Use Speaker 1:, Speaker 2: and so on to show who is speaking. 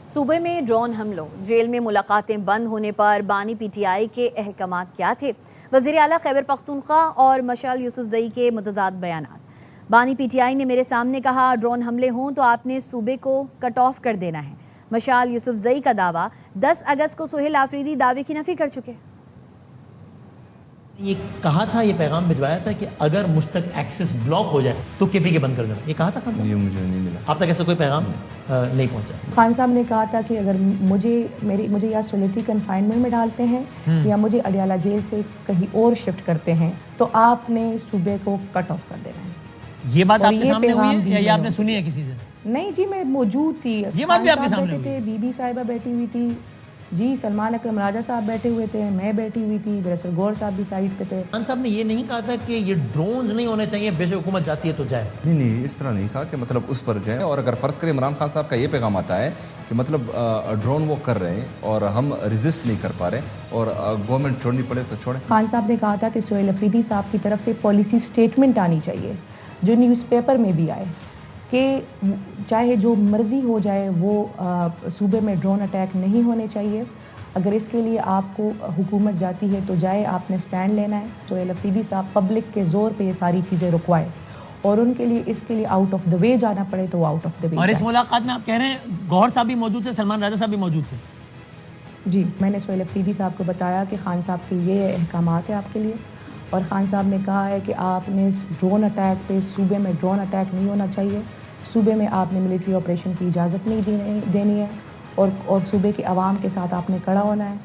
Speaker 1: صوبے میں ڈرون حملوں، جیل میں ملاقاتیں بند ہونے پر بانی پی ٹی آئی کے احکامات کیا تھے؟ وزیر اعلیٰ خیبر پختونخوا اور مشعل یوسفزئی کے متضاد بیانات۔ بانی پی ٹی آئی نے میرے سامنے کہا ڈرون حملے ہوں تو آپ نے صوبے کو کٹ آف کر دینا ہے۔ مشعل یوسفزئی کا دعویٰ 10 اگست کو سہیل آفریدی دعوے کی نفی کر چکے۔
Speaker 2: یہ کہا تھا، یہ پیغام بھجوایا تھا کہ اگر مجھ تک ایکسس بلاک ہو جائے تو کے پی کے بند کر دینا، یہ کہا تھا خان صاحب؟
Speaker 3: یہ مجھے نہیں ملا،
Speaker 2: آپ تک ایسا کوئی پیغام نہیں پہنچا؟
Speaker 4: خان صاحب نے کہا تھا کہ اگر مجھے یا سولیٹری کنفائنمنٹ میں ڈالتے ہیں یا مجھے اڈیالہ جیل سے کہیں اور شفٹ کرتے ہیں تو آپ نے صوبے کو کٹ آف کر دینا ہے۔
Speaker 2: یہ بات آپ کے سامنے ہوئی ہے یا یہ آپ نے سنی ہے کسی سے؟
Speaker 4: نہیں جی، میں موجود تھی،
Speaker 2: یہ بات بھی آپ کے سامنے
Speaker 4: بیٹھے تھے، بی بی صاحبہ بیٹھی ہوئی تھی جی، سلمان اکرم راجہ صاحب بیٹھے ہوئے تھے، میں بیٹھی ہوئی تھی، برسر گور صاحب بھی سائڈ پہ تھے۔
Speaker 2: خان صاحب نے یہ نہیں کہا تھا کہ یہ ڈرونز نہیں ہونے چاہیے، بے شک حکومت جاتی ہے تو جائے؟
Speaker 3: نہیں اس طرح نہیں کہا کہ مطلب اس پر جائیں، اور اگر فرض کریں عمران خان صاحب کا یہ پیغام آتا ہے کہ مطلب ڈرون وہ کر رہے ہیں اور ہم ریزسٹ نہیں کر پا رہے اور گورنمنٹ چھوڑنی پڑے تو چھوڑیں۔
Speaker 4: خان صاحب نے کہا تھا کہ سہیل آفریدی صاحب کی طرف سے پالیسی سٹیٹمنٹ آنی چاہیے جو نیوز پیپر میں بھی آئے کہ چاہے جو مرضی ہو جائے وہ صوبے میں ڈرون اٹیک نہیں ہونے چاہیے۔ اگر اس کے لیے آپ کو حکومت جاتی ہے تو جائے، آپ نے سٹینڈ لینا ہے۔ سہیل آفریدی صاحب پبلک کے زور پہ یہ ساری چیزیں رکوائے اور ان کے لیے اس کے لیے آؤٹ آف دا وے جانا پڑے تو وہ آؤٹ آف دا وے۔
Speaker 2: اور اس ملاقات میں آپ کہہ رہے ہیں گوہر صاحب بھی موجود تھے، سلمان راجہ صاحب بھی موجود تھے؟
Speaker 4: جی، میں نے سہیل آفریدی صاحب کو بتایا کہ خان صاحب کے یہ احکامات ہیں آپ کے لیے، اور خان صاحب نے کہا ہے کہ آپ نے ڈرون اٹیک پہ صوبے میں ڈرون اٹیک نہیں ہونا چاہیے، صوبے میں آپ نے ملٹری آپریشن کی اجازت نہیں دینی ہے، اور صوبے کے عوام کے ساتھ آپ نے کھڑا ہونا ہے۔